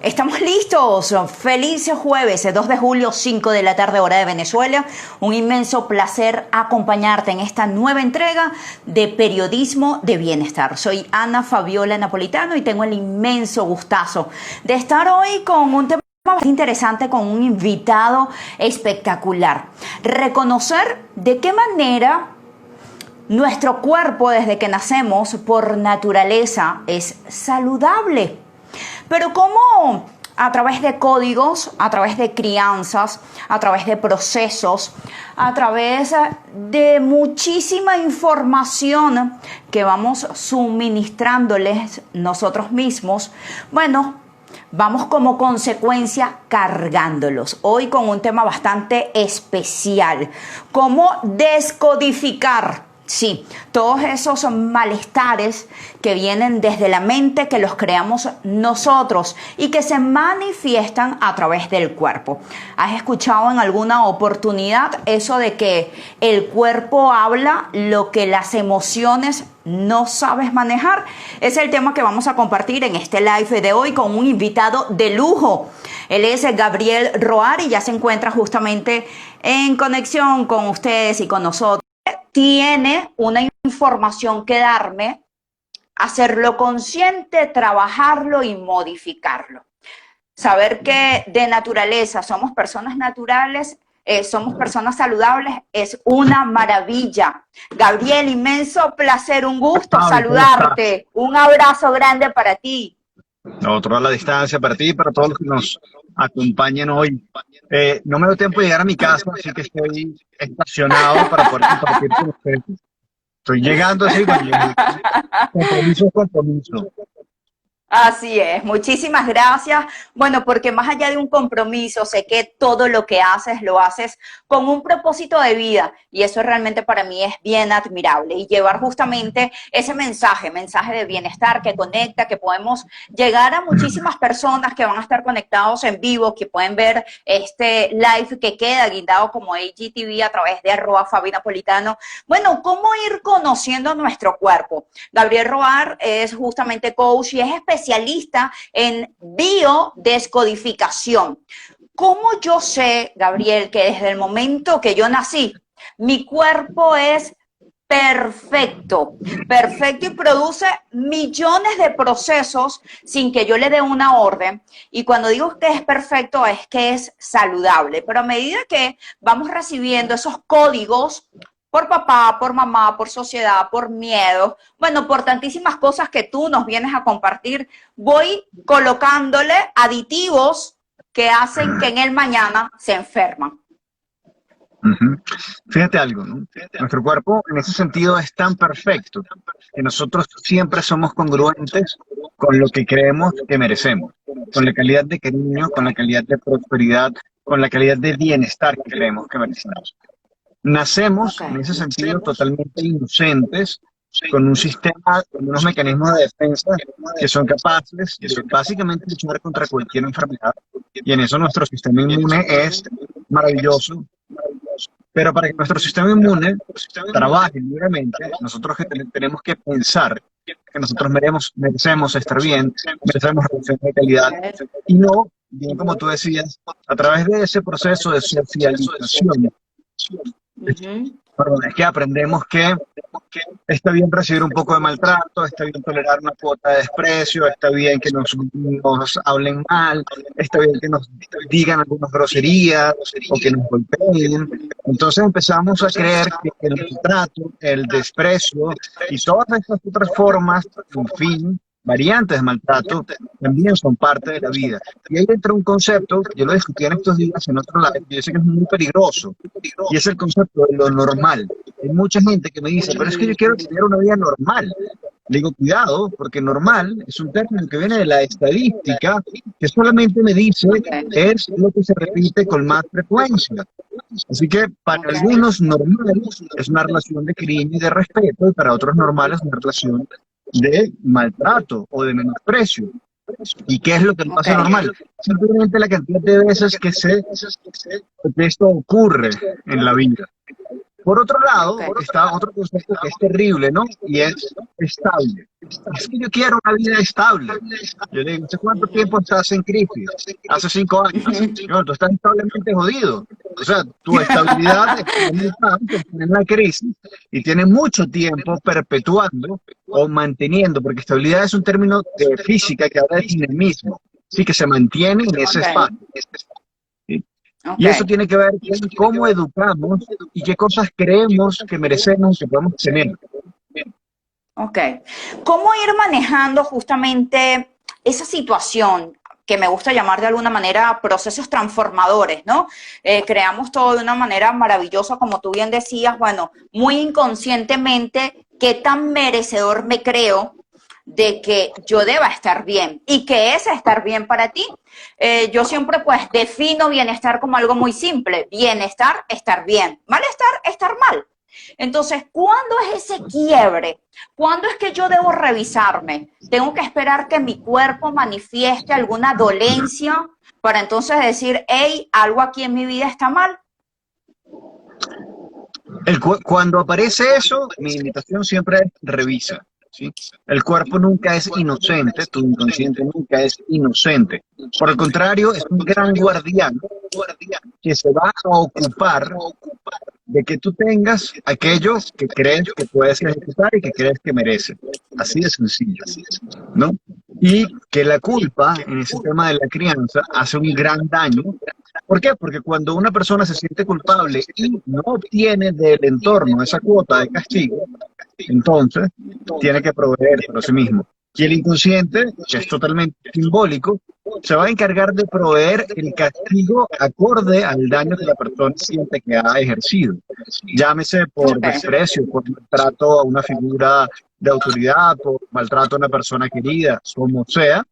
Estamos listos. Feliz jueves, 2 de julio, 5 de la tarde, hora de Venezuela. Un inmenso placer acompañarte en esta nueva entrega de Periodismo de Bienestar. Soy Ana Fabiola Napolitano y tengo el inmenso gustazo de estar hoy con un tema bastante interesante, con un invitado espectacular. Reconocer de qué manera nuestro cuerpo, desde que nacemos, por naturaleza, es saludable. Pero cómo a través de códigos, a través de crianzas, a través de procesos, a través de muchísima información que vamos suministrándoles nosotros mismos, bueno, vamos como consecuencia cargándolos. Hoy con un tema bastante especial, cómo descodificar. Sí, todos esos malestares que vienen desde la mente, que los creamos nosotros y que se manifiestan a través del cuerpo. ¿Has escuchado en alguna oportunidad eso de que el cuerpo habla lo que las emociones no sabes manejar? Es el tema que vamos a compartir en este live de hoy con un invitado de lujo. Él es Gabriel Roar y ya se encuentra justamente en conexión con ustedes y con nosotros. Tiene una información que darme, hacerlo consciente, trabajarlo y modificarlo. Saber que de naturaleza somos personas naturales, somos personas saludables, es una maravilla. Gabriel, inmenso placer, un gusto saludarte. Un abrazo grande para ti. Otro a la distancia para ti y para todos los que nos acompañen hoy. No me dio tiempo de llegar a mi casa, así que estoy estacionado para poder compartir con ustedes. Estoy llegando así, compromiso, compromiso. Así es, muchísimas gracias. Bueno, porque más allá de un compromiso, sé que todo lo que haces, lo haces con un propósito de vida y eso realmente para mí es bien admirable y llevar justamente ese mensaje de bienestar que conecta, que podemos llegar a muchísimas personas que van a estar conectados en vivo, que pueden ver este live que queda guindado como IGTV a través de @FabiNapolitano. Bueno, ¿cómo ir conociendo nuestro cuerpo? Gabriel Roar es justamente coach y es especialista en biodescodificación. ¿Cómo yo sé, Gabriel, que desde el momento que yo nací, mi cuerpo es perfecto y produce millones de procesos sin que yo le dé una orden? Y cuando digo que es perfecto, es que es saludable. Pero a medida que vamos recibiendo esos códigos, por papá, por mamá, por sociedad, por miedo, bueno, por tantísimas cosas que tú nos vienes a compartir, voy colocándole aditivos que hacen que en el mañana se enferman. Fíjate algo, ¿no? Nuestro cuerpo en ese sentido es tan perfecto que nosotros siempre somos congruentes con lo que creemos que merecemos, con la calidad de cariño, con la calidad de prosperidad, con la calidad de bienestar que creemos que merecemos. Nacemos en ese sentido totalmente inocentes, con un sistema, con unos mecanismos de defensa que son capaces de básicamente luchar contra cualquier enfermedad. Y en eso nuestro sistema inmune es maravilloso. Pero para que nuestro sistema inmune trabaje libremente, nosotros tenemos que pensar que nosotros merecemos estar bien, merecemos relaciones de calidad, y no, bien como tú decías, a través de ese proceso de socialización. Perdón, es que aprendemos que está bien recibir un poco de maltrato, está bien tolerar una cuota de desprecio, está bien que nos hablen mal, está bien que nos digan algunas groserías o que nos golpeen. Entonces empezamos a creer que el maltrato, el desprecio y todas estas otras formas, en fin, variantes de maltrato, también son parte de la vida. Y ahí entra un concepto, yo lo discutí en estos días en otro lado, yo sé que es muy peligroso, y es el concepto de lo normal. Hay mucha gente que me dice, pero es que yo quiero tener una vida normal. Le digo, cuidado, porque normal es un término que viene de la estadística, que solamente me dice es lo que se repite con más frecuencia. Así que para algunos normal es una relación de cariño y de respeto, y para otros normal es una relación de maltrato o de menosprecio. ¿Y qué es lo que no hace normal? Simplemente la cantidad de veces que esto ocurre en la vida. Por otro lado, Ok. está otro concepto que es terrible, ¿no? Y es estable. Es que yo quiero una vida estable. Yo le digo, ¿hace cuánto tiempo estás en crisis? Hace 5 años. No, tú estás establemente jodido. O sea, tu estabilidad está en el campo, está en la crisis y tiene mucho tiempo perpetuando o manteniendo, porque estabilidad es un término de física que habla de dinamismo, sí, que se mantiene en ese Ok, espacio. ¿Sí? ok, Y eso tiene que ver con cómo educamos y qué cosas creemos que merecemos, que podemos tener. ok. ¿Cómo ir manejando justamente esa situación que me gusta llamar de alguna manera procesos transformadores, ¿no? Creamos todo de una manera maravillosa, como tú bien decías, bueno, muy inconscientemente, qué tan merecedor me creo de que yo deba estar bien y que es estar bien para ti. Yo siempre pues defino bienestar como algo muy simple, bienestar, estar bien, malestar, estar mal. Entonces, ¿cuándo es ese quiebre? ¿Cuándo es que yo debo revisarme? ¿Tengo que esperar que mi cuerpo manifieste alguna dolencia para entonces decir, hey, algo aquí en mi vida está mal? Cuando aparece eso, mi invitación siempre es revisa. ¿Sí? El cuerpo nunca es inocente, tu inconsciente nunca es inocente. Por el contrario, es un gran guardián que se va a ocupar de que tú tengas aquello que crees que puedes ejecutar y que crees que mereces. Así de sencillo, ¿no? Y que la culpa en ese tema de la crianza hace un gran daño. ¿Por qué? Porque cuando una persona se siente culpable y no obtiene del entorno esa cuota de castigo, entonces tiene que proveer por sí mismo. Y el inconsciente, que es totalmente simbólico, se va a encargar de proveer el castigo acorde al daño que la persona siente que ha ejercido. Llámese por Ok, desprecio, por maltrato a una figura de autoridad, por maltrato a una persona querida, como sea,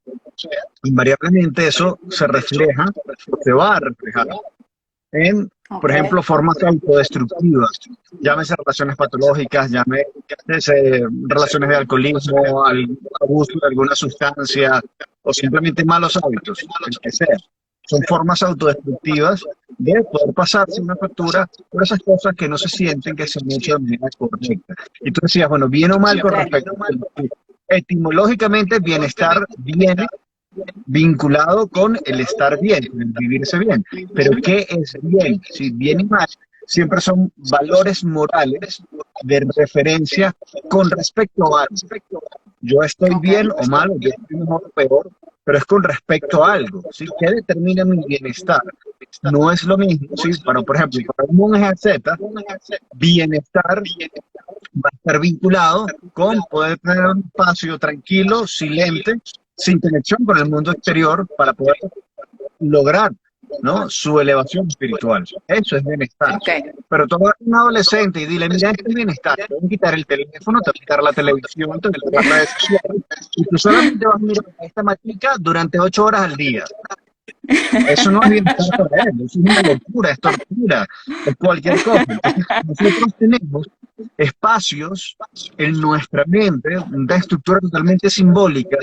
invariablemente eso se refleja, se va a reflejar en, por ok, ejemplo, formas autodestructivas, llámese relaciones patológicas, llámese relaciones de alcoholismo, abuso de alguna sustancia o simplemente malos hábitos, el que sea. Son formas autodestructivas de poder pasarse una factura por esas cosas que no se sienten que se han hecho de manera correcta. Y tú decías, bueno, bien o mal con ok, respecto a etimológicamente, bienestar viene vinculado con el estar bien, con el vivirse bien. Pero ¿qué es bien? Si bien y mal siempre son valores morales de referencia con respecto a algo. Yo estoy ok, bien o mal, o yo estoy mejor o peor, pero es con respecto a algo, ¿sí? ¿Qué determina mi bienestar? No es lo mismo, ¿sí? Por ejemplo, para un monje asceta, bienestar va a estar vinculado con poder tener un espacio tranquilo, silente, sin conexión con el mundo exterior para poder lograr, ¿no?, su elevación espiritual. Eso es bienestar. ok. Pero toma a un adolescente y dile, mira, este es bienestar, te voy a quitar el teléfono, te voy a quitar la televisión, te voy a quitar las redes sociales, y tú solamente vas a mirar a esta matica durante 8 horas al día. Eso no es bienestar para él, eso es una locura, es tortura, es cualquier cosa. Entonces, nosotros tenemos espacios en nuestra mente, una estructura totalmente simbólica,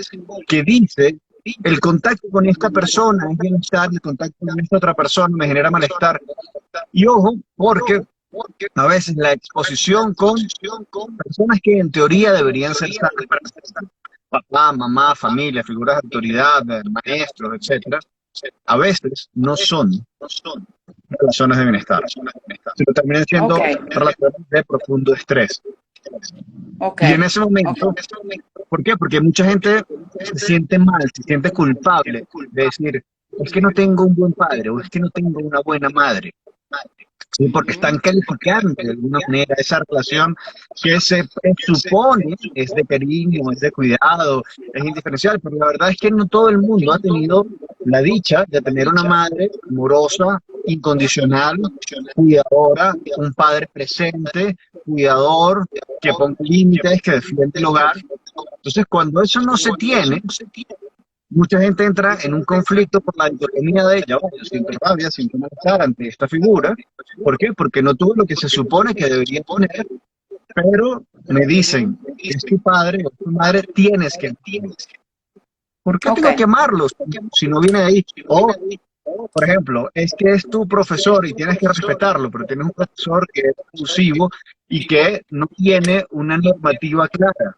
que dice, el contacto con esta persona es bienestar, el contacto con esta otra persona me genera malestar. Y ojo, porque a veces la exposición con personas que en teoría deberían ser sanas para nosotros, papá, mamá, familia, figuras de autoridad, maestros, etcétera, a veces no son relaciones de bienestar, sino terminan Ok, siendo relaciones de profundo estrés. ok, Y en ese ok. momento, ¿por qué? Porque mucha gente se siente mal, se siente culpable de decir, es que no tengo un buen padre o es que no tengo una buena madre. Sí, porque Ujú. están calificando de alguna manera esa relación que se presupone es de cariño, es de cuidado, es indiferencial, pero la verdad es que no todo el mundo ha tenido la dicha de tener una madre amorosa, incondicional, cuidadora, un padre presente, cuidador, que ponga límites, que defiende el hogar. Entonces, cuando eso no se tiene, mucha gente entra en un conflicto por la dicotomía de ella, yo siento rabia, siento malestar ante esta figura. ¿Por qué? Porque no tuvo lo que se supone que debería tener, pero me dicen, es tu padre o tu madre, tienes que amarlo. ¿Por qué Ok, tengo que amarlos si no viene de ahí? O por ejemplo, es que es tu profesor y tienes que respetarlo, pero tienes un profesor que es abusivo y que no tiene una normativa clara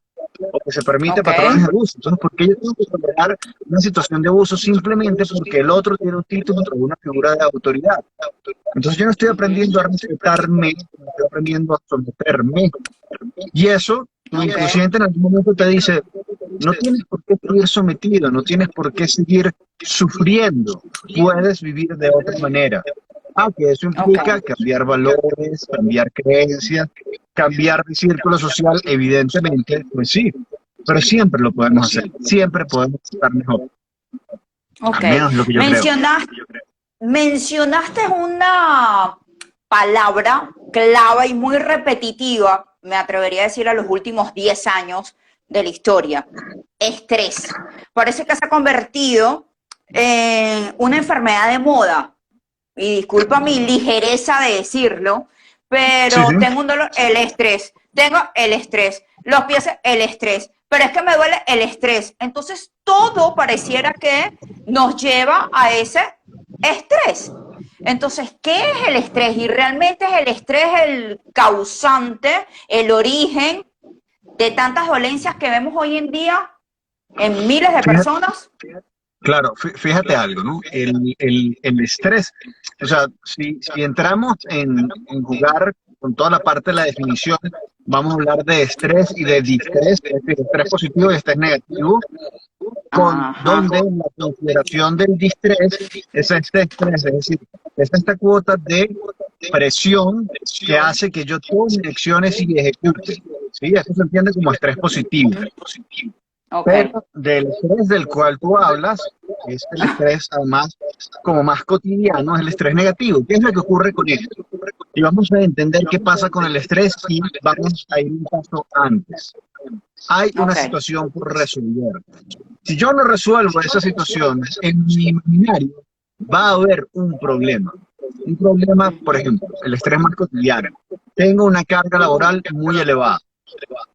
o que se permite Ok, patrones de abuso. Entonces, ¿por qué yo tengo que tolerar una situación de abuso simplemente porque el otro tiene un título o una figura de autoridad? Entonces, yo no estoy aprendiendo a respetarme, no estoy aprendiendo a someterme. Y eso, tu ok, inconsciente en algún momento te dice, no tienes por qué seguir sometido, no tienes por qué seguir sufriendo, puedes vivir de otra manera. Ah, que eso ok. implica cambiar valores, cambiar creencias, cambiar de círculo social, evidentemente, pues sí, pero siempre lo podemos hacer, siempre podemos estar mejor, Ok. al menos lo que yo creo. Mencionaste, mencionaste una palabra clave y muy repetitiva, me atrevería a decir, a los últimos 10 años de la historia: estrés. Parece que se ha convertido en una enfermedad de moda. Y disculpa mi ligereza de decirlo, Sí, sí. pero tengo un dolor, el estrés, tengo el estrés, los pies, el estrés, pero es que me duele el estrés. Entonces todo pareciera que nos lleva a ese estrés. Entonces, ¿qué es el estrés? Y realmente es el estrés el causante, el origen de tantas dolencias que vemos hoy en día en miles de Fíjate, personas. claro, fíjate algo, ¿no? El estrés, o sea, si entramos en jugar con toda la parte de la definición, vamos a hablar de estrés y de distrés, es decir, estrés positivo y estrés negativo, con Ajá, donde la consideración del distrés es este estrés, es decir, es esta cuota de presión que hace que yo tome acciones y ejecute. ¿Sí? Eso se entiende como estrés positivo. ok, Pero del estrés del cual tú hablas, es el estrés además como más cotidiano, es el estrés negativo. ¿Qué es lo que ocurre con esto? Y vamos a entender qué pasa con el estrés y vamos a ir un paso antes. Hay una ok. situación por resolver. Si yo no resuelvo esa situación, en mi imaginario va a haber un problema. Un problema, por ejemplo, el estrés más cotidiano. Tengo una carga laboral muy elevada.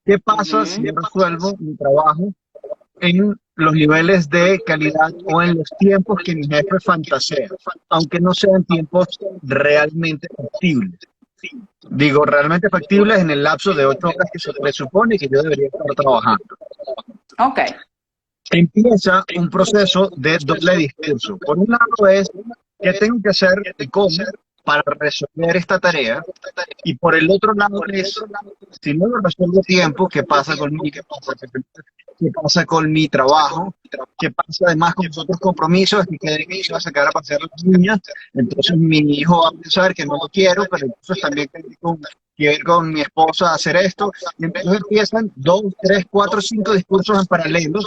¿Qué pasa si yo Ujú. resuelvo mi trabajo en los niveles de calidad o en los tiempos que mi jefe fantasea, aunque no sean tiempos realmente factibles? Digo, realmente factibles en el lapso de 8 horas que se presupone que yo debería estar trabajando. Ok, Empieza un proceso de doble discurso. Por un lado es qué tengo que hacer y cómo para resolver esta tarea, y por el otro lado es, si no lo resuelvo a tiempo, ¿qué pasa conmigo? ¿Qué pasa con mi trabajo? ¿Qué pasa además con los otros compromisos? Que quede que se va a sacar a pasear a las niñas, entonces mi hijo va a pensar que no lo quiero, pero entonces también quiero ir con mi esposa a hacer esto, y entonces empiezan 2, 3, 4, 5 discursos en paralelo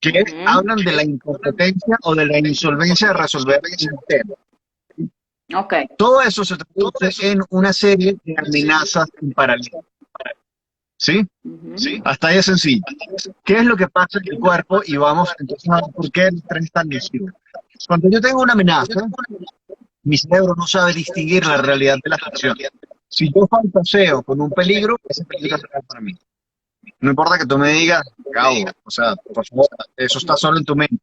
que ujú. hablan de la incompetencia o de la insolvencia de resolver un tema. Ok, Todo eso se traduce en una serie de amenazas en paralelo. ¿Sí? ujú. Hasta ahí es sencillo. ¿Qué es lo que pasa en el cuerpo? Y vamos entonces a ver por qué el estrés es tan nocivo. Cuando yo tengo una amenaza, mi cerebro no sabe distinguir la realidad de la ficción. Si yo fantaseo con un peligro, ese peligro es real para mí. No importa que tú me digas, Gabo, o sea, por favor, eso está solo en tu mente.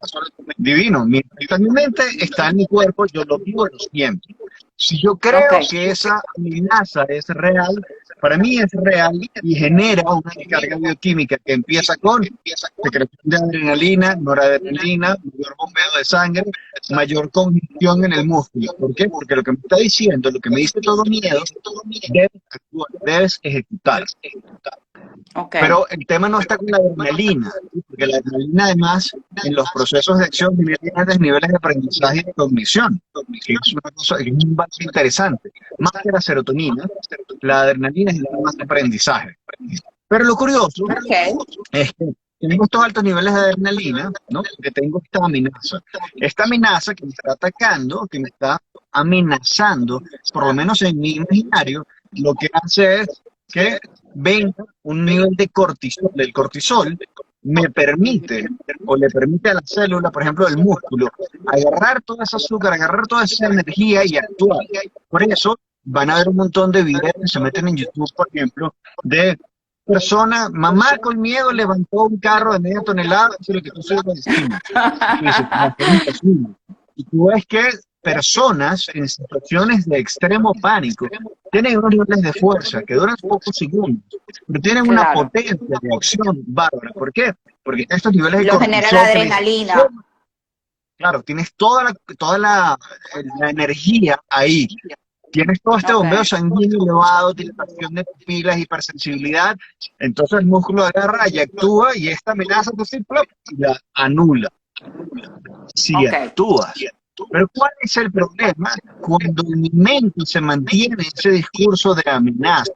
Divino, está en mi mente, está en mi cuerpo, yo lo vivo, lo siento. Si yo ok, creo que esa amenaza es real, para mí es real y genera una descarga bioquímica que empieza con secreción de adrenalina, noradrenalina, mayor bombeo de sangre, mayor congestión en el músculo. ¿Por qué? Porque lo que me está diciendo, lo que me dice todo miedo, debes actuar, debes ejecutar. ok. Pero el tema no está con la adrenalina, ¿sí? Porque la adrenalina además en los procesos de acción genera grandes niveles de aprendizaje y de cognición, que es una cosa, que es un valor interesante. Más que la serotonina, la adrenalina genera más aprendizaje. Pero lo curioso Ok. es que tengo estos altos niveles de adrenalina, ¿no? Porque tengo esta amenaza. Esta amenaza que me está atacando, que me está amenazando, por lo menos en mi imaginario, lo que hace es que venga un nivel de cortisol. El cortisol me permite, o le permite a la célula, por ejemplo, del músculo, agarrar toda esa azúcar, agarrar toda esa energía y actuar. Por eso van a haber un montón de videos que se meten en YouTube, por ejemplo, de persona, mamá con miedo levantó un carro de media tonelada, eso es lo que tú subes encima. Y tú dices, no, es imposible. Y tú ves que personas en situaciones de extremo pánico tienen unos niveles de fuerza que duran pocos segundos, pero tienen una Claro. potencia de acción bárbara. ¿Por qué? Porque estos niveles de Lo genera la cortisol que me dicen, adrenalina. claro, tienes toda la energía ahí. Tienes todo este Ok. bombeo sanguíneo elevado, dilatación de pupilas, hipersensibilidad. Entonces el músculo agarra y actúa y esta amenaza entonces, ¡plop!, y la anula. Si Ok. actúas. Pero ¿cuál es el problema? Cuando en mi mente se mantiene ese discurso de amenaza,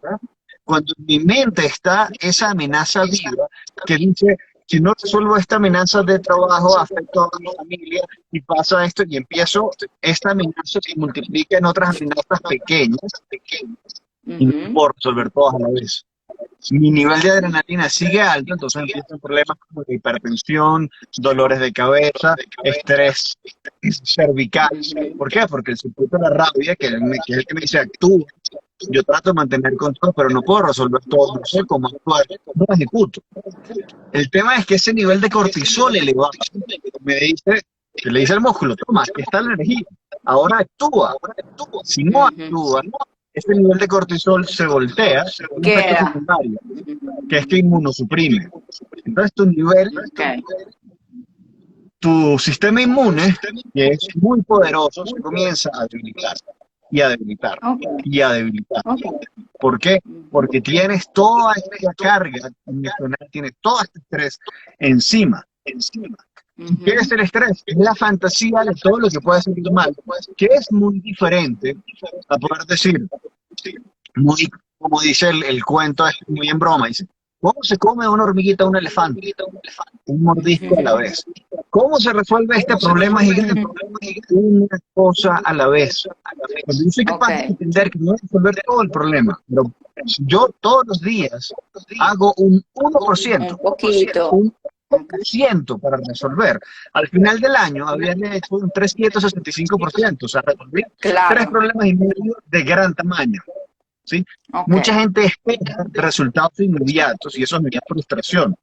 cuando en mi mente está esa amenaza viva que dice, si no resuelvo esta amenaza de trabajo, afecto a mi familia y pasa esto y empiezo, esta amenaza se multiplica en otras amenazas pequeñas y no Ujú. puedo resolver todas a la vez. Mi nivel de adrenalina sigue alto, entonces empiezan problemas como de hipertensión, dolores de cabeza, estrés cervical. ¿Por qué? Porque el circuito de la rabia, que es el que me dice actúa, yo trato de mantener control, pero no puedo resolver todo, no sé cómo actuar, no lo ejecuto. El tema es que ese nivel de cortisol elevado me dice, que le dice al músculo, toma, aquí está la energía, ahora actúa. Si no Ujú. actúa, ese nivel de cortisol se voltea, un efecto Queda. secundario, que es que inmunosuprime. Entonces Ok. tu sistema inmune, que es muy poderoso, se comienza a debilitar y a debilitar Ok. y a debilitar. Ok. ¿Por qué? Ujú. Porque tienes toda esta carga emocional, tienes todo este estrés encima. ¿Qué es Ujú. el estrés? Es la fantasía de todo lo que puede salir mal, que es muy diferente a poder decir, muy, como dice el cuento, es muy en broma, dice, ¿cómo se come una hormiguita a un elefante? Un mordisco a la vez. ¿Cómo se resuelve este problema gigante? Una cosa a la vez. Cuando yo soy Ok. capaz de entender que no voy a resolver todo el problema, pero si yo todos los días hago un Un 1%, poquito. un Ok. 1% para resolver, al final del año había hecho un 365%, o sea, resolví tres Claro. problemas y medio de gran tamaño. ¿Sí? Ok. Mucha gente espera resultados inmediatos y eso me da frustración.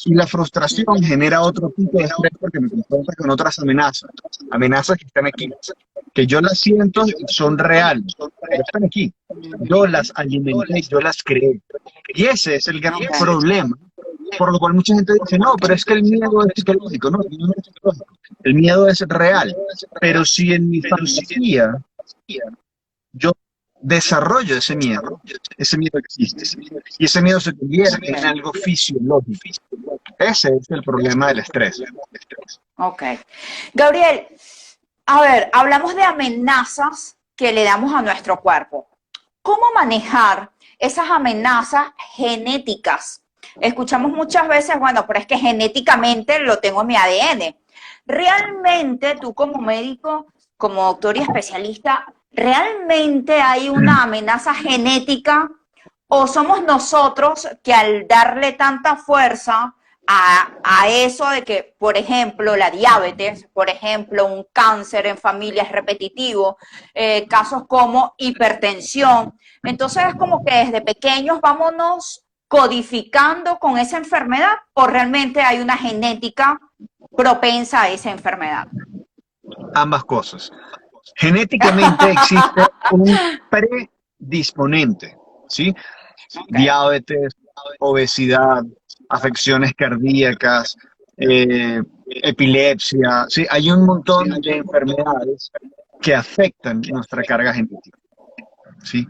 Y la frustración Ujú. genera otro tipo de estrés porque me confronta con otras amenazas, amenazas que están aquí, que yo las siento y son reales, pero están aquí. Yo las alimenté, yo las creé. Y ese es el gran Ok. problema, por lo cual mucha gente dice, no, pero es que el miedo es psicológico. No, el miedo no es psicológico. El miedo es real. Pero si en mi fantasía yo desarrollo ese miedo existe. Y ese miedo se convierte en algo fisiológico. Ese es el problema del estrés. Ok. Gabriel, a ver, hablamos de amenazas que le damos a nuestro cuerpo. ¿Cómo manejar esas amenazas genéticas? Escuchamos muchas veces, bueno, pero es que genéticamente lo tengo en mi ADN. ¿Realmente tú como médico, como doctor y especialista, realmente hay una amenaza genética o somos nosotros que al darle tanta fuerza a eso de que, por ejemplo, la diabetes, por ejemplo, un cáncer en familias repetitivo, casos como hipertensión. Entonces es como que desde pequeños vámonos codificando con esa enfermedad o realmente hay una genética propensa a esa enfermedad. Ambas cosas. Genéticamente existe un predisponente, ¿sí? Okay. Diabetes, obesidad, afecciones cardíacas, epilepsia, ¿sí? Hay un montón de enfermedades que afectan nuestra carga genética, ¿sí?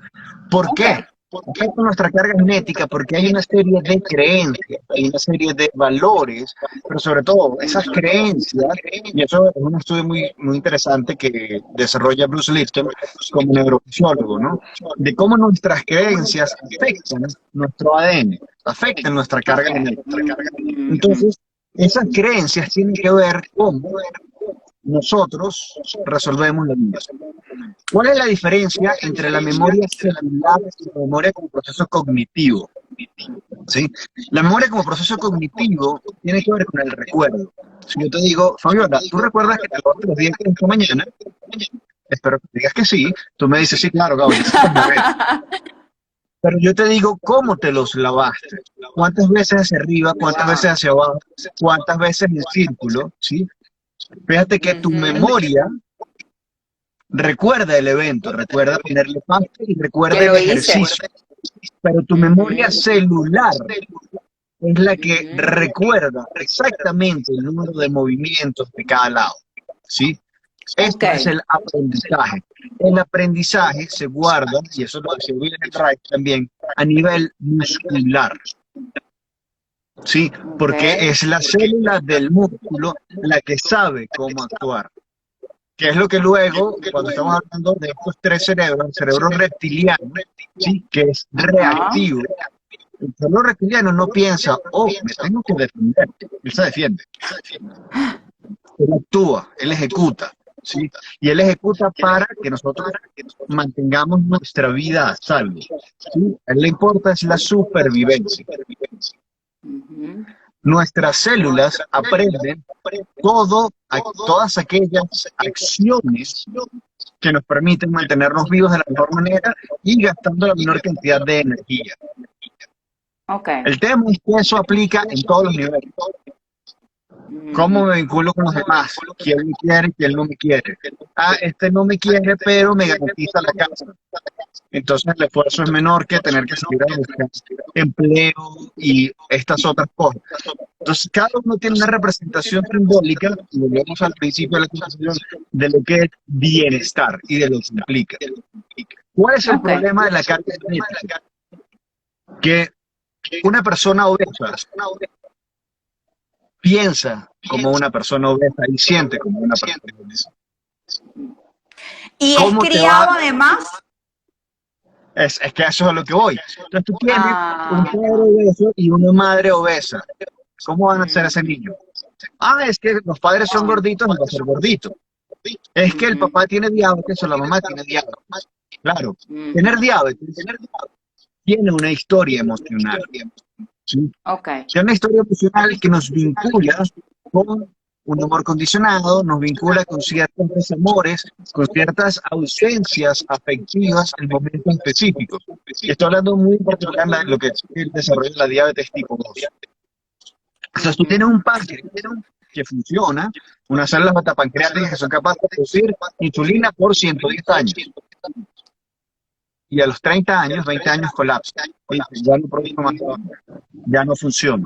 ¿Por qué? Okay. Afecta nuestra carga genética porque hay una serie de creencias, hay una serie de valores, pero sobre todo esas creencias, y eso es un estudio muy interesante que desarrolla Bruce Lipton como neurofisiólogo, ¿no? De cómo nuestras creencias afectan nuestro ADN, afectan nuestra carga Okay. genética. Mm-hmm. Entonces, esas creencias tienen que ver con nosotros resolvemos la vida. ¿Cuál es la diferencia entre la memoria celular y la memoria como proceso cognitivo? ¿Sí? La memoria como proceso cognitivo tiene que ver con el recuerdo. Si yo te digo, Fabiola, ¿tú recuerdas que te lavaste los dientes esta mañana? Espero que digas que sí. Tú me dices, sí, claro, Gabriel, sí los lavé. Pero yo te digo, ¿cómo te los lavaste? ¿Cuántas veces hacia arriba? ¿Cuántas veces hacia abajo? ¿Cuántas veces en círculo? ¿Sí? Fíjate que tu Mm-hmm. memoria recuerda el evento, recuerda ponerle pausa y recuerda Que el lo hice. ejercicio. Pero tu memoria Ujú, celular es la que ujú. recuerda exactamente el número de movimientos de cada lado, ¿sí? Ok. Esto es el aprendizaje. El aprendizaje se guarda, y eso lo decía Wilhelm Reich también, a nivel muscular, ¿sí? Ok. Porque es la célula del músculo la que sabe cómo actuar. Que es lo que luego, cuando estamos hablando de estos tres cerebros, el cerebro reptiliano, ¿sí? Que es Ajá. reactivo. El cerebro reptiliano no piensa, oh, me tengo que defender. Él se defiende. Él actúa, él ejecuta, ¿sí? Y él ejecuta para que nosotros mantengamos nuestra vida a salvo, ¿sí? A él le importa es la supervivencia. Ujú. Nuestras células aprenden todas aquellas acciones que nos permiten mantenernos vivos de la mejor manera y gastando la menor cantidad de energía. Ok. El tema es que eso aplica en todos los niveles. ¿Cómo Ujú. me vinculo con los demás? ¿Quién me quiere y quién no me quiere? Ah, este no me quiere, pero me garantiza la casa. Entonces el esfuerzo es menor que tener que salir a buscar empleo y estas otras cosas. Entonces cada uno tiene una representación simbólica, y volvemos al principio de la conversación, de lo que es bienestar y de lo que implica. ¿Cuál es el Ok. problema de la carga genética? Que una persona obesa piensa como una persona obesa y siente como una persona obesa. Y es ¿Cómo te va? criado además. Es que eso es a lo que voy. Entonces tú tienes un Ah, padre obeso y una madre obesa. ¿Cómo van a ser ese mm, niño? Ah, es que los padres son ah, gorditos y va a ser gordito. Es que el ujú, papá tiene diabetes o la mamá tiene diabetes. Claro, tener ujú. diabetes tiene una historia emocional, ¿sí? Ok. Tiene una historia emocional que nos vincula con un amor condicionado, nos vincula con ciertos desamores, con ciertas ausencias afectivas en momentos específicos. Y estoy hablando muy en particular de lo que es el desarrollo de la diabetes tipo 2. Entonces tú tienes Ujú. un páncreas que funciona, unas células betapancreáticas que son capaces de producir insulina por 110 años. Y a los 30 años, 20 años colapsa. Dice, ya no produzco más, ya no funciona.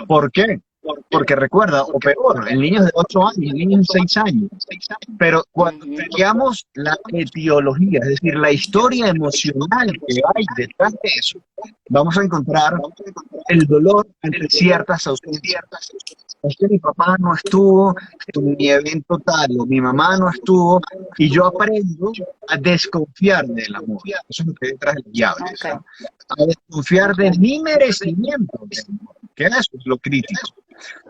¿Por qué? Porque recuerda, o peor, en niños de 8 años, en niños de 6 años. Pero cuando Ujú. estudiamos la etiología, es decir, la historia emocional que hay detrás de eso, vamos a encontrar el dolor ante ciertas ausencias. Es que mi papá no estuvo en mi evento tal, o mi mamá no estuvo, y yo aprendo a desconfiar del amor. Eso es lo que hay detrás del diabetes, Ok. ¿no? A desconfiar Ok. de mi merecimiento del amor, que eso es lo crítico.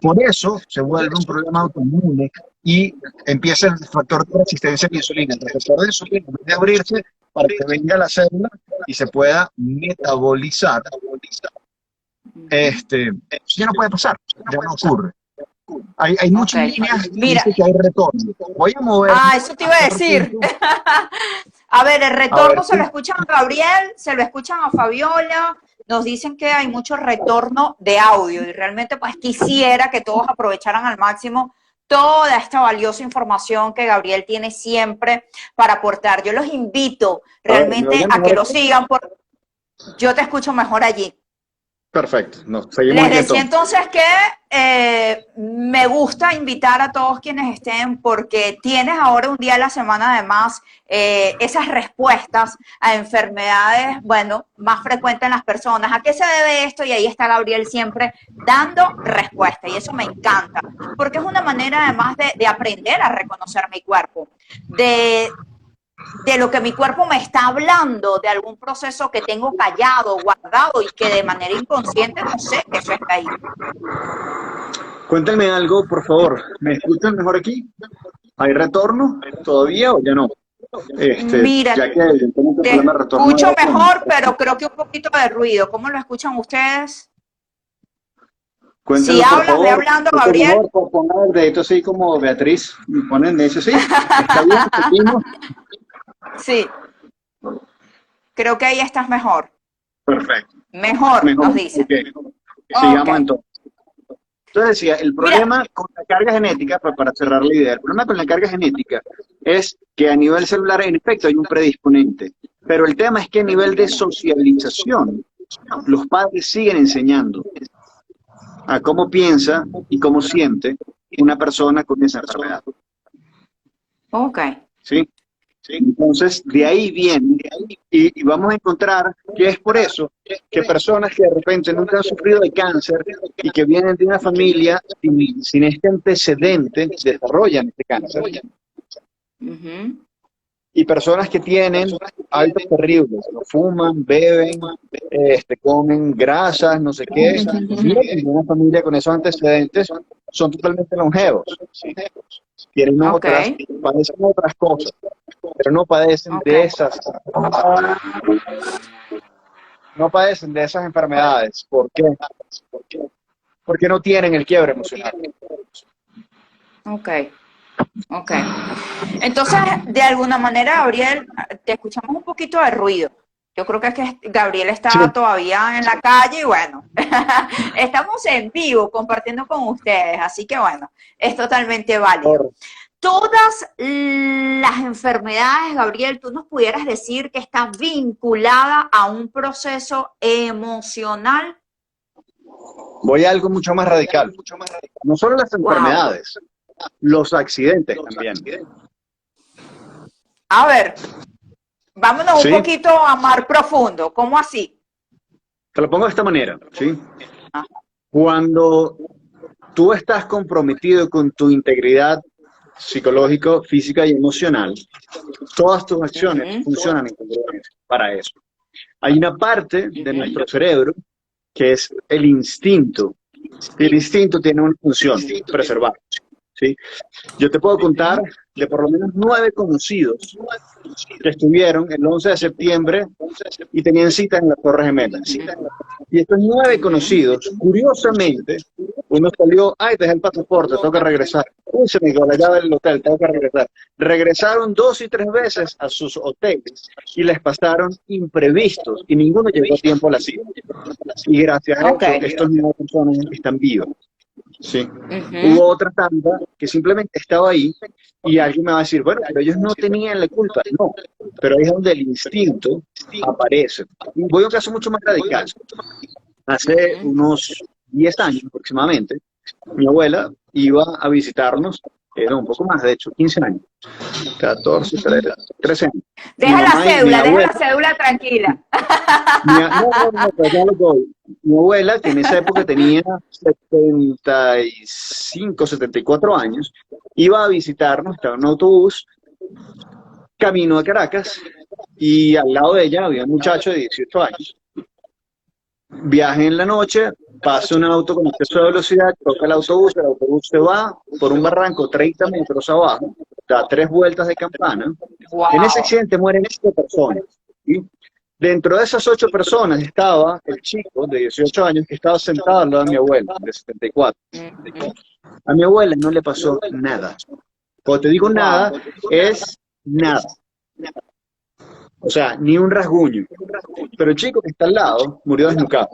Por eso se vuelve un problema autoinmune y empieza el factor de resistencia a la insulina. El receptor de insulina debe abrirse para que venga la célula y se pueda metabolizar. Ujú. Eso ya no puede pasar, ya no ocurre. Hay Ok. muchas líneas que Mira, dicen que hay retorno. Voy a moverme eso te iba a hacia decir. punto. A ver, el A ver retorno se lo si. escuchan a Gabriel, se lo escuchan a Fabiola, nos dicen que hay mucho retorno de audio y realmente pues quisiera que todos aprovecharan al máximo toda esta valiosa información que Gabriel tiene siempre para aportar. Yo los invito A ver, ¿me realmente oyen a que mejor lo aquí? sigan, yo te escucho mejor allí. Perfecto, no, seguimos Les aquí decía entonces. entonces que me gusta invitar a todos quienes estén porque tienes ahora un día a la semana además esas respuestas a enfermedades, bueno, más frecuentes en las personas. ¿A qué se debe esto? Y ahí está Gabriel siempre dando respuesta y eso me encanta porque es una manera además de aprender a reconocer mi cuerpo, de lo que mi cuerpo me está hablando, de algún proceso que tengo callado, guardado y que de manera inconsciente no sé que eso está ahí. Cuéntame algo, por favor. ¿Me escuchan mejor aquí? ¿Hay retorno todavía o ya no? Mira, Ya que evidentemente el te problema de retorno escucho era con. mejor, pero creo que un poquito de ruido. ¿Cómo lo escuchan ustedes? Si Cuéntenlo, por hablas, ve favor. hablando, Mucho Gabriel. mejor, pongan el dedito así como Beatriz. Y ponen eso, sí. ¿Está bien? ¿Seguimos? Sí, creo que ahí estás mejor. Perfecto. Mejor, Mejor. nos Ok. dicen. Ok, Sigamos entonces. Entonces decía, el Mira, problema con la carga genética, para cerrar la idea, el problema con la carga genética es que a nivel celular, en efecto, hay un predisponente, pero el tema es que a nivel de socialización, los padres siguen enseñando a cómo piensa y cómo siente una persona con esa enfermedad. ok, ¿Sí? Entonces, de ahí viene, y vamos a encontrar que es por eso que personas que de repente nunca han sufrido de cáncer y que vienen de una familia sin este antecedente desarrollan este cáncer. ujú, Y personas que tienen hábitos terribles, ¿no? Fuman, beben, comen grasas, no sé qué, vienen de una familia con esos antecedentes, son totalmente longevos. Tienen ok, padecen otras cosas, pero ok, no padecen de esas enfermedades. ¿Por qué? Porque no tienen el quiebre emocional. ok, ok. Entonces, de alguna manera, Gabriel, te escuchamos un poquito de ruido. Yo creo que es que Gabriel Sí, está todavía en la calle y bueno, estamos en vivo compartiendo con ustedes, así que bueno, es totalmente válido. Todas las enfermedades, Gabriel, tú nos pudieras decir que están vinculadas a un proceso emocional. voy a algo mucho más radical. No solo las Wow. enfermedades, los accidentes también. A ver, vámonos un ¿Sí? poquito a mar profundo. ¿Cómo así? Te lo pongo de esta manera, ¿sí? Ah, Cuando tú estás comprometido con tu integridad psicológico, física y emocional, todas tus acciones ujú, funcionan en congruencia para eso. Hay una parte de ujú, nuestro cerebro que es el instinto. El instinto tiene una función, preservar. ¿Sí? Yo te puedo contar ujú, de por lo menos 9 conocidos que estuvieron el 11 de septiembre y tenían cita en las Torres Gemelas. Y estos 9 ujú. conocidos, curiosamente, uno salió, ay, dejé el pasaporte, tengo que regresar. Uy, se me quedó la llave del hotel, tengo que regresar. Regresaron 2 y 3 veces a sus hoteles y les pasaron imprevistos y ninguno llegó a tiempo a la cita. Y gracias a Ok. eso, estos 9 personas están vivos. Sí. Ujú, Hubo otra tanda que simplemente estaba ahí y alguien me va a decir, bueno, pero ellos no tenían la culpa. No, pero ahí es donde el instinto aparece. Y voy a un caso mucho más radical. Hace ujú. unos 10 años aproximadamente, mi abuela iba a visitarnos, no, un poco más, de hecho, 15 años, 14, 13 años. Mi mamá y mi Deja abuela, la cédula tranquila. no, pero ya lo doy. Mi abuela, que en esa época tenía 75, 74 años, iba a visitarnos, estaba en un autobús, camino a Caracas, y al lado de ella había un muchacho de 18 años. Viaje en la noche, pasa un auto con exceso de velocidad, toca el autobús se va por un barranco 30 metros abajo, da 3 vueltas de campana. En ese Wow. accidente mueren 8 personas. ¿Sí? Dentro de esas 8 personas estaba el chico de 18 años que estaba sentado al lado de mi abuela, de 74. A mi abuela no le pasó nada. Cuando te digo Wow. nada, es nada. O sea, ni un rasguño. Pero el chico que está al lado murió desnucado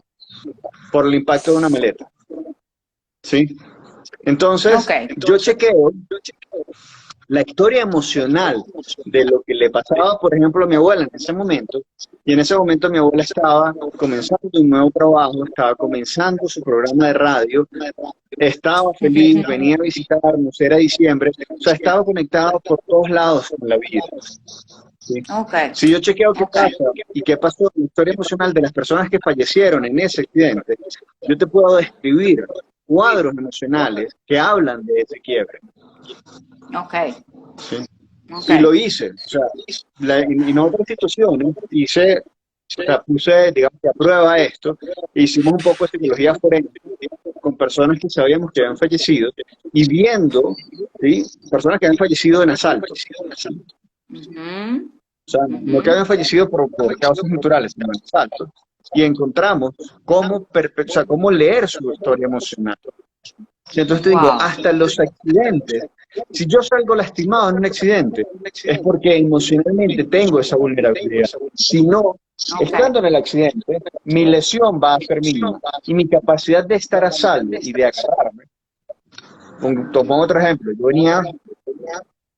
por el impacto de una maleta. ¿Sí? Ok. Entonces, yo chequeo la historia emocional de lo que le pasaba, por ejemplo, a mi abuela en ese momento, y en ese momento mi abuela estaba comenzando un nuevo trabajo, estaba comenzando su programa de radio, estaba feliz, venía a visitarnos, era diciembre, o sea, estaba conectado por todos lados con la vida. ¿Sí? Ok. Si yo chequeo qué Ok. pasa y qué pasó en la historia emocional de las personas que fallecieron en ese accidente, yo te puedo describir cuadros emocionales que hablan de ese quiebre. Ok. ¿Sí? Ok. Y lo hice, o sea, en otras situaciones hice, o sea, puse, digamos, que a prueba esto, e hicimos un poco de psicología forense con personas que sabíamos que habían fallecido y viendo, ¿sí? Personas que habían fallecido en asaltos. Ujú, O sea, no que ujú. habían fallecido por causas naturales, sino en asaltos. Y encontramos o sea, cómo leer su historia emocional. Y entonces te digo, Wow. hasta los accidentes Si yo salgo lastimado en un accidente, es porque emocionalmente tengo esa vulnerabilidad. Si no, Ok. estando en el accidente, mi lesión va a ser mínima y mi capacidad de estar a salvo y de agarrarme. Pongo otro ejemplo.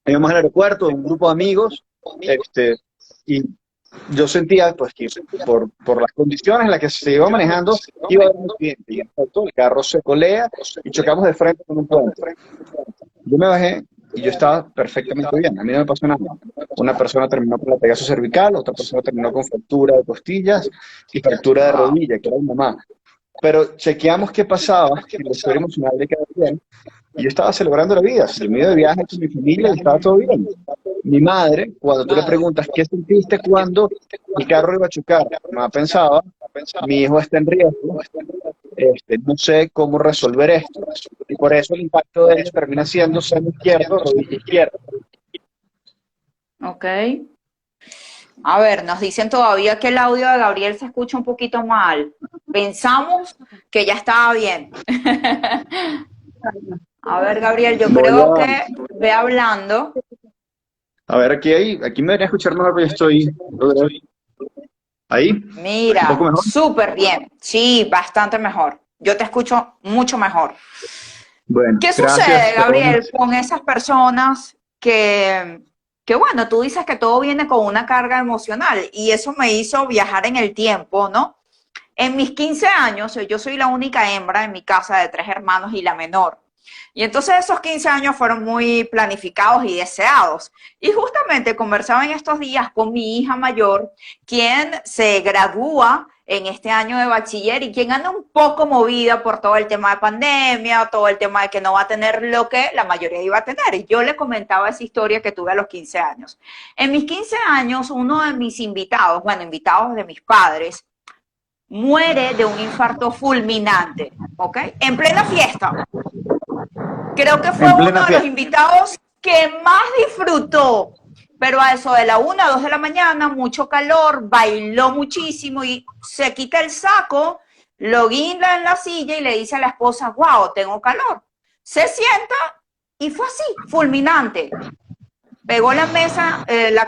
Íbamos al aeropuerto, un grupo de amigos, y yo sentía pues que por las condiciones en las que se iba manejando, iba a haber un accidente. Y en efecto, el carro se colea y chocamos de frente con un puente. Yo me bajé y yo estaba perfectamente bien, a mí no me pasó nada. Una persona terminó con latigazo cervical, otra persona terminó con fractura de costillas y fractura de Wow. rodilla, que era mi mamá. Pero chequeamos qué pasaba en la historia emocional de cada quien. Y yo estaba celebrando la vida, yo me iba de viaje con mi familia y estaba todo bien. Mi madre, cuando tú le preguntas qué sentiste cuando el carro iba a chocar, mamá pensaba, mi hijo está en riesgo, no sé cómo resolver esto. Y por eso el impacto de ello termina siendo seno izquierdo, rodilla izquierda. Ok. A ver, nos dicen todavía que el audio de Gabriel se escucha un poquito mal. Pensamos que ya estaba bien. A ver, Gabriel, yo Voy creo que ve hablando. a ver, aquí me debería escuchar mejor, pero yo estoy ahí, un poco Mira, mejor. súper bien. Sí, bastante mejor. Yo te escucho mucho mejor. Bueno, ¿Qué gracias, sucede, perdón. Gabriel, con esas personas que, bueno, tú dices que todo viene con una carga emocional y eso me hizo viajar en el tiempo, ¿no? En mis 15 años, yo soy la única hembra en mi casa de 3 hermanos y la menor. Y entonces esos 15 años fueron muy planificados y deseados. Y justamente conversaba en estos días con mi hija mayor, quien se gradúa en este año de bachiller y quien anda un poco movida por todo el tema de pandemia, todo el tema de que no va a tener lo que la mayoría iba a tener. Y yo le comentaba esa historia que tuve a los 15 años. En mis 15 años, uno de mis invitados, bueno, invitados de mis padres, muere de un infarto fulminante, ¿ok? En plena fiesta. Creo que fue En uno plena de los fiesta. invitados que más disfrutó, pero a eso de la 1 o 2 de la mañana, mucho calor, bailó muchísimo y se quita el saco, lo guinda en la silla y le dice a la esposa, wow, tengo calor. Se sienta y fue así, fulminante. Pegó la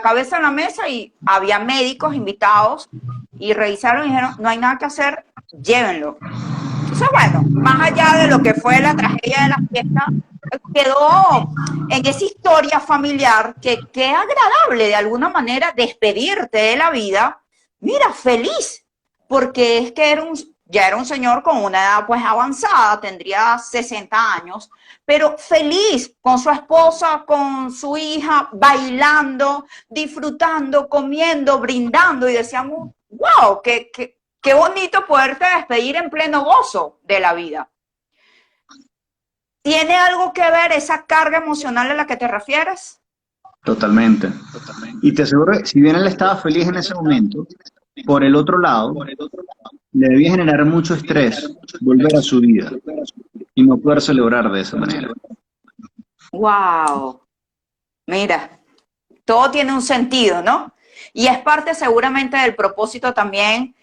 cabeza en la mesa y había médicos invitados y revisaron y dijeron, no hay nada que hacer, llévenlo. Entonces, bueno, más allá de lo que fue la tragedia de la fiesta, quedó en esa historia familiar que es agradable de alguna manera despedirte de la vida, mira, feliz, porque es que ya era un señor con una edad pues avanzada, tendría 60 años, pero feliz con su esposa, con su hija, bailando, disfrutando, comiendo, brindando y decíamos, wow, qué bonito poderte despedir en pleno gozo de la vida. ¿Tiene algo que ver esa carga emocional a la que te refieres? Totalmente. Y te aseguro que si bien él estaba feliz en ese momento, por el otro lado, le debía generar mucho estrés volver a su vida y no poder celebrar de esa manera. Wow, mira, todo tiene un sentido, ¿no? Y es parte seguramente del propósito también,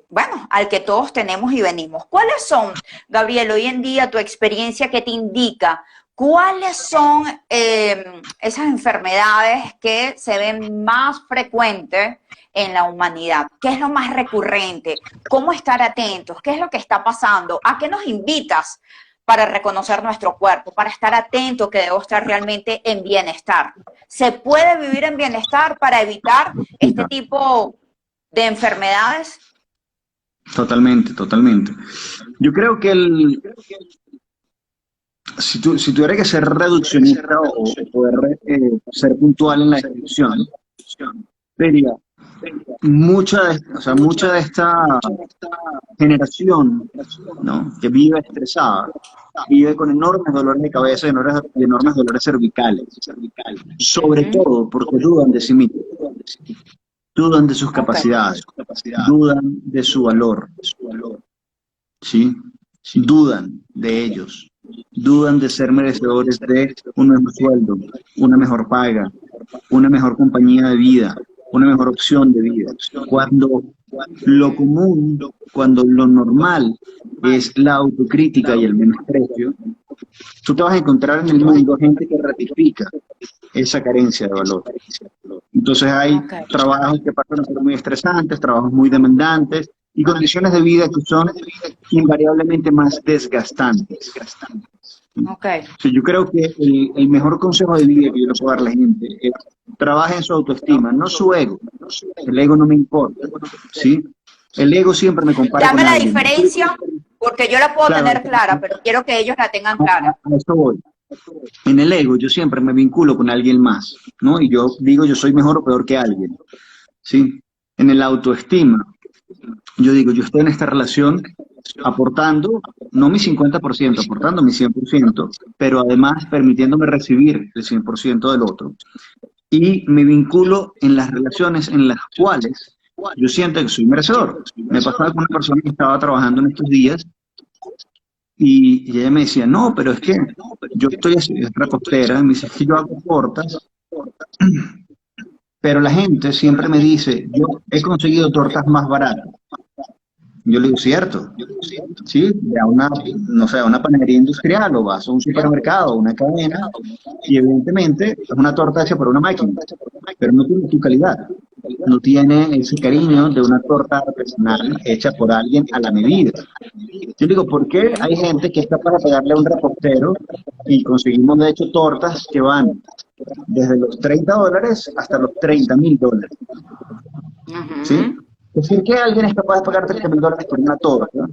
bueno, al que todos tenemos y venimos. ¿Cuáles son, Gabriel, hoy en día tu experiencia que te indica cuáles son esas enfermedades que se ven más frecuentes en la humanidad? ¿Qué es lo más recurrente? ¿Cómo estar atentos? ¿Qué es lo que está pasando? ¿A qué nos invitas para reconocer nuestro cuerpo, para estar atento que debo estar realmente en bienestar? ¿Se puede vivir en bienestar para evitar este Mira, tipo de enfermedades? totalmente, totalmente. Yo creo que si tuviera que ser reduccionista o poder ser puntual en la descripción, diría, mucha de esta generación, ¿no? Que vive estresada, vive con enormes dolores de cabeza y enormes dolores cervicales, sobre Ujú. todo porque dudan de sí mismos, dudan de sus Ok. capacidades, dudan de su valor, ¿sí? Dudan de ellos, dudan de ser merecedores de un mejor sueldo, una mejor paga, una mejor compañía de vida, una mejor opción de vida. Cuando lo común, cuando lo normal es la autocrítica y el menosprecio, tú te vas a encontrar en el mundo gente que ratifica esa carencia de valor. Entonces hay Ok. trabajos que pasan a ser muy estresantes, trabajos muy demandantes y condiciones de vida que son invariablemente más desgastantes. Ok. Sí, yo creo que el mejor consejo de vida que yo le puedo dar a la gente es trabaje en su autoestima, no su ego. El ego no me importa, ¿sí? El ego siempre me compara Dame con la alguien. diferencia, porque yo la puedo Claro, tener clara, pero quiero que ellos la tengan clara. a eso voy. En el ego yo siempre me vinculo con alguien más, ¿no? Y yo digo yo soy mejor o peor que alguien, ¿sí? En el autoestima, yo digo yo estoy en esta relación aportando, no mi 50%, aportando mi 100%, pero además permitiéndome recibir el 100% del otro. Y me vinculo en las relaciones en las cuales yo siento que soy merecedor. Me pasaba con una persona que estaba trabajando en estos días y ella me decía, no, pero es que yo estoy haciendo repostera, me dice, es que yo hago tortas, pero la gente siempre me dice, yo he conseguido tortas más baratas. Yo le digo, cierto, sí, ve a una, no sé, a una panadería industrial o vas a un supermercado, una cadena, y evidentemente es una torta hecha por una máquina, pero no tiene tu calidad, no tiene ese cariño de una torta artesanal hecha por alguien a la medida. Yo digo, ¿por qué hay gente que es capaz de pagarle a un repostero y conseguimos de hecho tortas que van desde los $30 hasta los $30.000? ¿Sí? Ujú. Es decir, que alguien es capaz de pagar $30.000 por una torta, ¿no?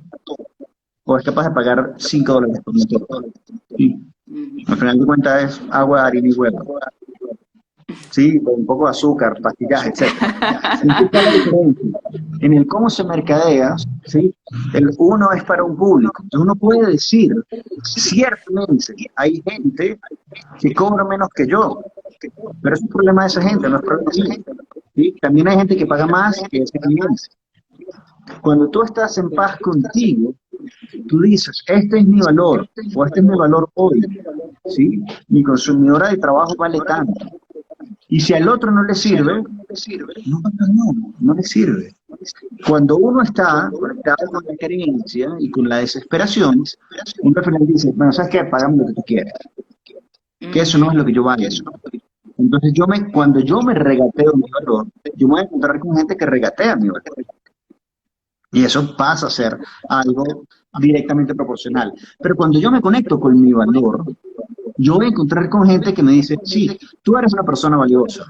O es capaz de pagar $5 por una torta. Sí. Ujú. Al final de cuentas es agua, harina y huevo. Sí, con un poco de azúcar, pastillas, etcétera. Entonces está la diferencia. En el cómo se mercadea, ¿sí? El uno es para un público. Entonces uno puede decir, ciertamente, hay gente que cobra menos que yo, pero es un problema de esa gente, no es problema mío. ¿Sí? También hay gente que paga más que ese cliente. Cuando tú estás en paz contigo, tú dices, este es mi valor, o este es mi valor hoy, ¿sí? Mi consumidora de trabajo vale tanto. Y si al otro no le sirve, no le sirve. Cuando uno está conectado con la carencia y con la desesperación, uno al final dice, bueno, ¿sabes qué? Pagame lo que tú quieras, que eso no es lo que yo valgo. Entonces cuando yo me regateo mi valor, yo me voy a encontrar con gente que regatea mi valor. Y eso pasa a ser algo directamente proporcional. Pero cuando yo me conecto con mi valor, yo voy a encontrar con gente que me dice, sí, tú eres una persona valiosa.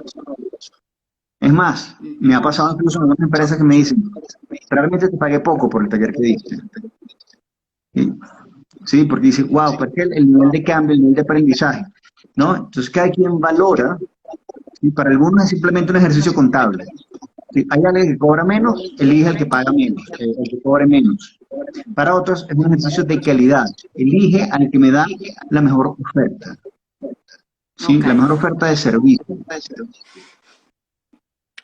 Es más, me ha pasado incluso en algunas empresas que me dicen, realmente te pagué poco por el taller que diste. Sí, sí, porque dice, wow, porque el nivel de cambio, el nivel de aprendizaje, ¿no? Entonces cada quien valora, y para algunos es simplemente un ejercicio contable. Si hay alguien que cobra menos, elige el que paga menos, el que cobre menos. Para otros es un ejercicio de calidad. Elige al que me da la mejor oferta, ¿sí? Ok. La mejor oferta de servicio,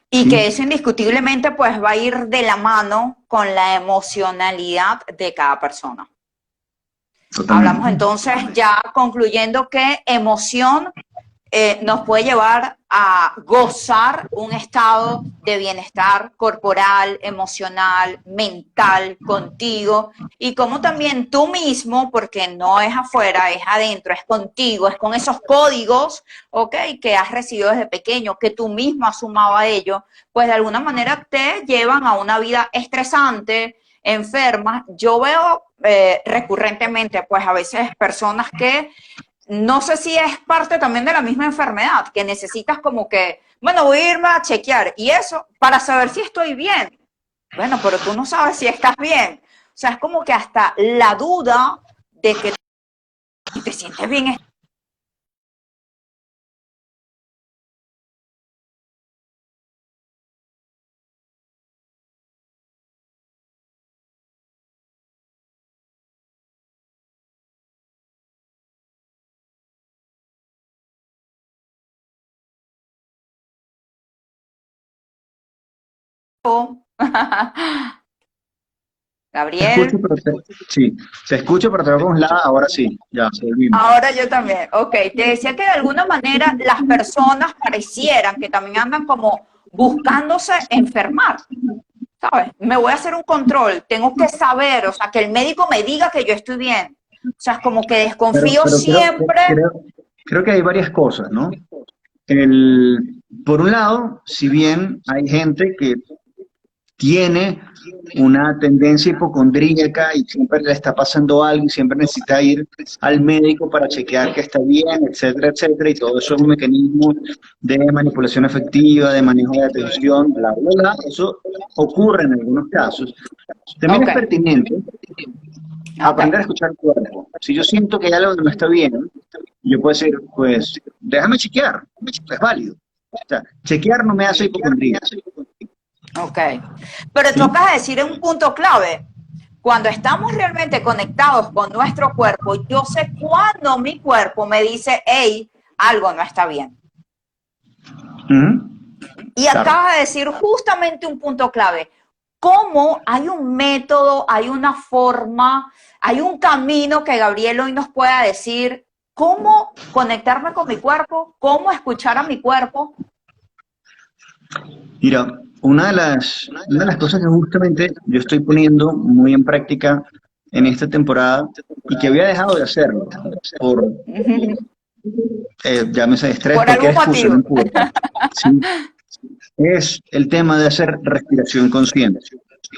Y que ¿sí? eso indiscutiblemente pues va a ir de la mano con la emocionalidad de cada persona. Hablamos Totalmente. entonces ya concluyendo que emoción nos puede llevar a gozar un estado de bienestar corporal, emocional, mental contigo y como también tú mismo, porque no es afuera, es adentro, es contigo, es con esos códigos, ¿ok? Que has recibido desde pequeño, que tú mismo has sumado a ello, pues de alguna manera te llevan a una vida estresante, enferma. Yo veo recurrentemente, pues a veces personas que no sé si es parte también de la misma enfermedad, que necesitas como que, bueno, voy a irme a chequear y eso para saber si estoy bien. Bueno, pero tú no sabes si estás bien. O sea, es como que hasta la duda de que te sientes bien. Te escucho, Gabriel, sí, se escucha, pero te veo congelada, ahora sí, ya, volvimos. ahora yo también. Ok, te decía que de alguna manera las personas parecieran que también andan como buscándose enfermar. ¿Sabes? Me voy a hacer un control, tengo que saber, o sea, que el médico me diga que yo estoy bien. O sea, es como que Pero, desconfío pero siempre. creo que hay varias cosas, ¿no? Por un lado, si bien hay gente que tiene una tendencia hipocondríaca y siempre le está pasando algo y siempre necesita ir al médico para chequear que está bien, etcétera, etcétera, y todo eso es un mecanismo de manipulación afectiva, de manejo de atención, bla, bla, bla. Eso ocurre en algunos casos. También Ok, es pertinente ok, aprender a escuchar el cuerpo. Si yo siento que hay algo que no está bien, yo puedo decir, pues, déjame chequear, es válido. O sea, chequear no me hace hipocondría, ok. Pero tú ¿sí? acabas de decir en un punto clave. Cuando estamos realmente conectados con nuestro cuerpo, yo sé cuándo mi cuerpo me dice, hey, algo no está bien. Ujú. Y Claro. acaba de decir justamente un punto clave. ¿Cómo hay un método, hay una forma, hay un camino que Gabriel hoy nos pueda decir cómo conectarme con mi cuerpo, cómo escuchar a mi cuerpo? Mira, una de las cosas que justamente yo estoy poniendo muy en práctica en esta temporada y que había dejado de hacerlo por, llámese estrés, Por cualquier algún excusa, no motivo. importa, ¿sí? Es el tema de hacer respiración consciente,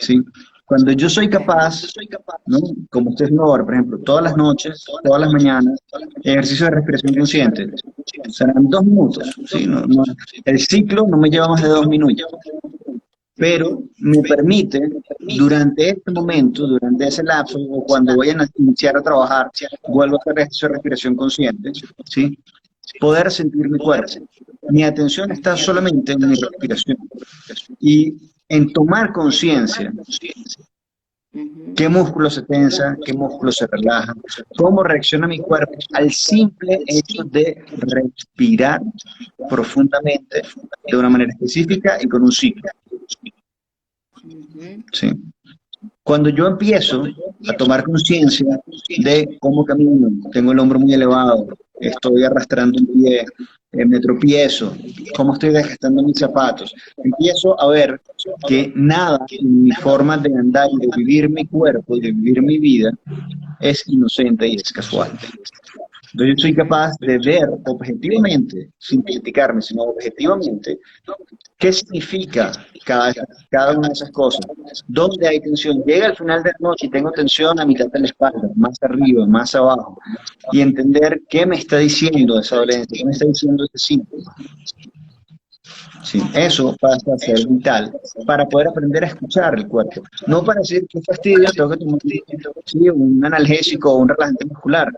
¿sí? Cuando yo soy capaz, ¿no? Como usted no ahora, por ejemplo, todas las noches, todas las mañanas, ejercicio de respiración consciente, serán 2 minutos, ¿sí? El ciclo no me lleva más de 2 minutos, pero me permite durante este momento, durante ese lapso, o cuando voy a iniciar a trabajar, vuelvo a hacer ejercicio de respiración consciente, ¿sí? Poder sentir mi cuerpo. Mi atención está solamente en mi respiración y en tomar conciencia qué músculo se tensa, qué músculo se relaja, cómo reacciona mi cuerpo al simple hecho de respirar profundamente de una manera específica y con un ciclo. ¿Sí? Cuando yo empiezo a tomar conciencia de cómo camino, tengo el hombro muy elevado, estoy arrastrando un pie, me tropiezo, cómo estoy desgastando mis zapatos, empiezo a ver que nada en mi forma de andar y de vivir mi cuerpo y de vivir mi vida es inocente y es casual. Entonces yo soy capaz de ver objetivamente, sin criticarme, sino objetivamente, qué significa cada una de esas cosas. ¿Dónde hay tensión? Llega al final de la noche y tengo tensión a mitad de la espalda, más arriba, más abajo. Y entender qué me está diciendo esa dolencia, qué me está diciendo ese síntoma. Sí, eso pasa a ser vital para poder aprender a escuchar el cuerpo. No para decir qué fastidio, tengo que tomar sí, un analgésico o un relajante muscular,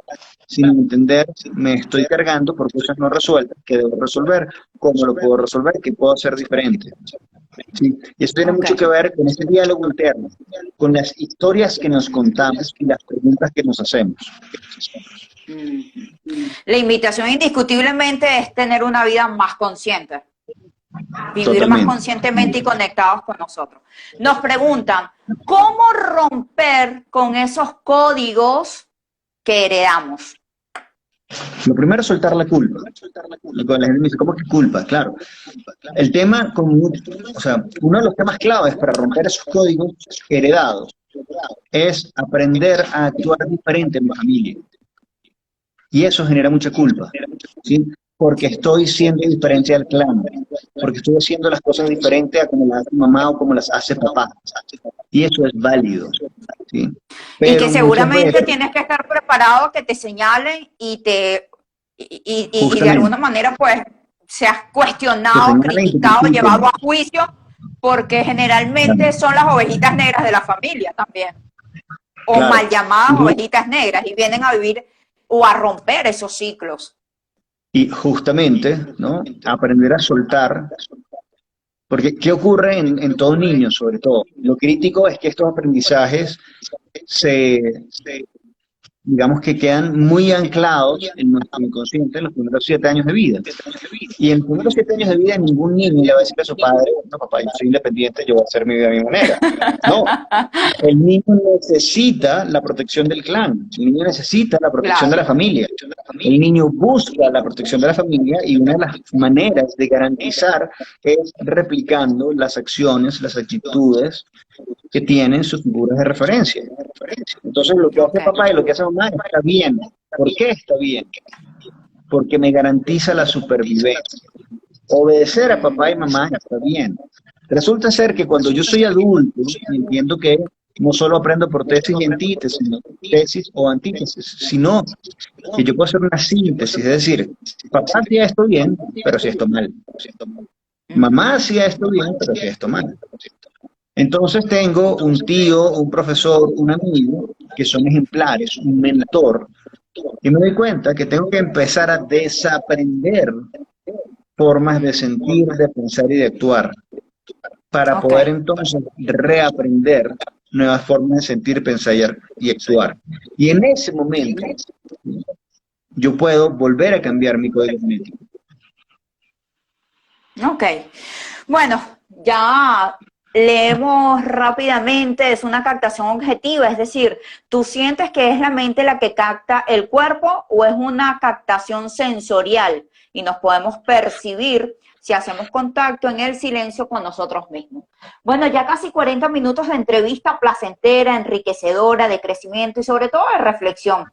sino entender, me estoy cargando por cosas no resueltas, que debo resolver, cómo lo puedo resolver, qué puedo hacer diferente. Sí, y eso tiene Ok. mucho que ver con ese diálogo interno, con las historias que nos contamos y las preguntas que nos hacemos. La invitación indiscutiblemente es tener una vida más consciente, vivir más Totalmente. conscientemente y conectados con nosotros. Nos preguntan, ¿cómo romper con esos códigos que heredamos? Lo primero es soltar la culpa. Cuando la gente me dice, ¿cómo que culpa? Claro. El tema, o sea, uno de los temas claves para romper esos códigos heredados es aprender a actuar diferente en mi familia. Y eso genera mucha culpa, ¿sí? Porque estoy siendo diferente al clan, porque estoy haciendo las cosas diferentes a como las hace mamá o como las hace papá. Y eso es válido, ¿sí? Y que Pero muchas seguramente veces, tienes que estar preparado a que te señalen y de alguna justamente, manera pues seas te cuestionado, señalan y te criticado, critiquen. llevado a juicio, porque generalmente son las ovejitas negras de la familia también, o mal Claro. llamadas Y, ovejitas negras, y vienen a vivir o a romper esos ciclos. y justamente, ¿no? Aprender a soltar. Porque, ¿qué ocurre en todo niño, sobre todo? Lo crítico es que estos aprendizajes digamos que quedan muy anclados en nuestro inconsciente en los primeros 7 años de vida. Y en los primeros 7 años de vida ningún niño le va a decir a su padre, no papá, yo soy independiente, yo voy a hacer mi vida a mi manera. No, el niño necesita la protección del clan, el niño necesita la protección Claro. de la familia, el niño busca la protección de la familia y una de las maneras de garantizar es replicando las acciones, las actitudes que tienen sus figuras de referencia. Entonces lo que hace Ok. papá y lo que hace mamá está bien. ¿Por qué está bien? Porque me garantiza la supervivencia. Obedecer a papá y mamá está bien. Resulta ser que cuando yo soy adulto, entiendo que no solo aprendo por tesis y antítesis, sino tesis o antítesis, sino que yo puedo hacer una síntesis, es decir, papá hacía esto bien, pero hacía esto mal. Mamá Ujú. hacía esto bien, pero hacía esto mal. Entonces tengo un tío, un profesor, un amigo, que son ejemplares, un mentor, y me doy cuenta que tengo que empezar a desaprender formas de sentir, de pensar y de actuar, para Ok. poder entonces reaprender nuevas formas de sentir, pensar y actuar. Y en ese momento yo puedo volver a cambiar mi código genético. Ok. Bueno, ya leemos rápidamente, es una captación objetiva, es decir, ¿tú sientes que es la mente la que capta el cuerpo o es una captación sensorial y nos podemos percibir si hacemos contacto en el silencio con nosotros mismos? Bueno, ya casi 40 minutos de entrevista placentera, enriquecedora, de crecimiento y sobre todo de reflexión.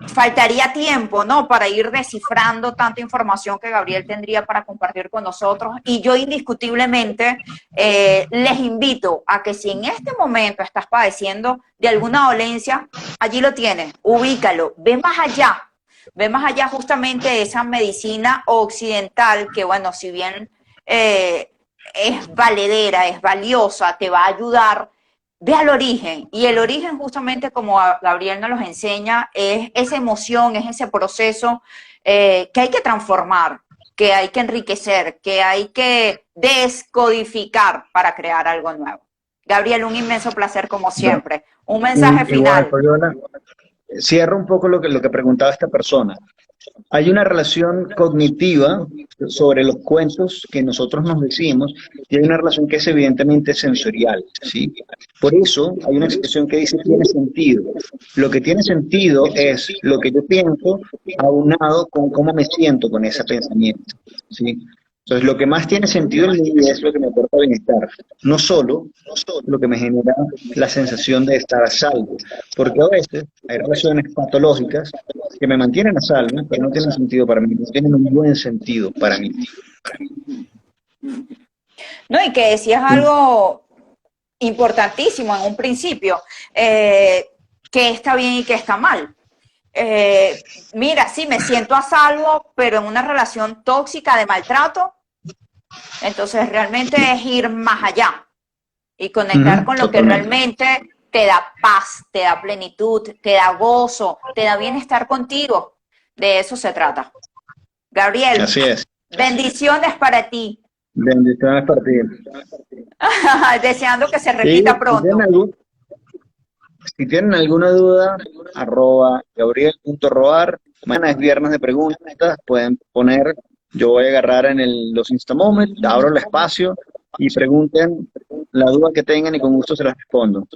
Faltaría tiempo, ¿no? Para ir descifrando tanta información que Gabriel tendría para compartir con nosotros. Y yo indiscutiblemente les invito a que si en este momento estás padeciendo de alguna dolencia, allí lo tienes, ubícalo, ve más allá justamente de esa medicina occidental que, bueno, si bien es valedera, es valiosa, te va a ayudar. Ve al origen, y el origen justamente como Gabriel nos los enseña, es esa emoción, es ese proceso que hay que transformar, que hay que enriquecer, que hay que descodificar para crear algo nuevo. Gabriel, un inmenso placer como Bueno, siempre. Un mensaje igual, final. Fabiola, cierro un poco lo que preguntaba esta persona. Hay una relación cognitiva sobre los cuentos que nosotros nos decimos y hay una relación que es evidentemente sensorial, ¿sí? Por eso hay una expresión que dice tiene sentido. Lo que tiene sentido es lo que yo pienso aunado con cómo me siento con ese pensamiento, ¿sí? Entonces, lo que más tiene sentido en mi vida es lo que me aporta bienestar, no solo lo que me genera la sensación de estar a salvo, porque a veces hay relaciones patológicas que me mantienen a salvo, pero no tienen sentido para mí, no tienen un buen sentido para mí. No, y que decías algo importantísimo en un principio, que está bien y que está mal. Mira, sí, me siento a salvo, pero en una relación tóxica de maltrato, entonces realmente es ir más allá y conectar Ujú, con lo que totalmente. realmente te da paz, te da plenitud, te da gozo, te da bienestar contigo. De eso se trata. Gabriel, Así es. bendiciones para ti. Bendiciones para ti. Deseando que se Y repita pronto. si tienen alguna duda, @gabriel.roar. Mañana es viernes de preguntas, pueden poner, yo voy a agarrar en los Instamoment, abro el espacio y pregunten la duda que tengan y con gusto se las respondo.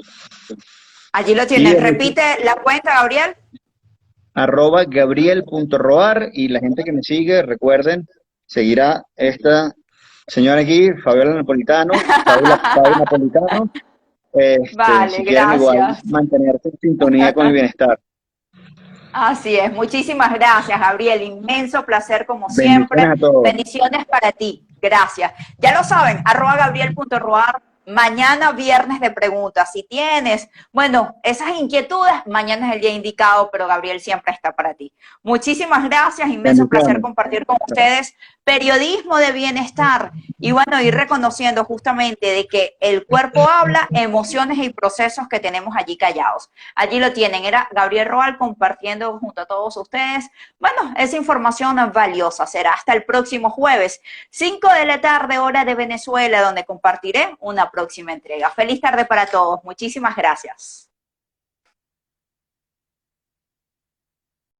Allí lo Y tienen. Repite la cuenta, Gabriel. @gabriel.roar y la gente que me sigue, recuerden, seguirá esta señora aquí, Fabiola Napolitano, Fabiola Napolitano, Vale, si quieren igual gracias. mantenerse en sintonía con el bienestar. Así es. Muchísimas gracias, Gabriel. Inmenso placer como Bendiciones siempre. a todos. Bendiciones para ti. Gracias. Ya lo saben, @gabriel.roar. Mañana viernes de preguntas. Si tienes, bueno, esas inquietudes, mañana es el día indicado, pero Gabriel siempre está para ti. Muchísimas gracias, inmenso placer Bendiciones. compartir con ustedes periodismo de bienestar y bueno, ir reconociendo justamente de que el cuerpo habla, emociones y procesos que tenemos allí callados. Allí lo tienen, era Gabriel Roal compartiendo junto a todos ustedes, bueno, esa información valiosa. Será hasta el próximo jueves, 5 de la tarde, hora de Venezuela, donde compartiré una próxima entrega. Feliz tarde para todos. Muchísimas gracias.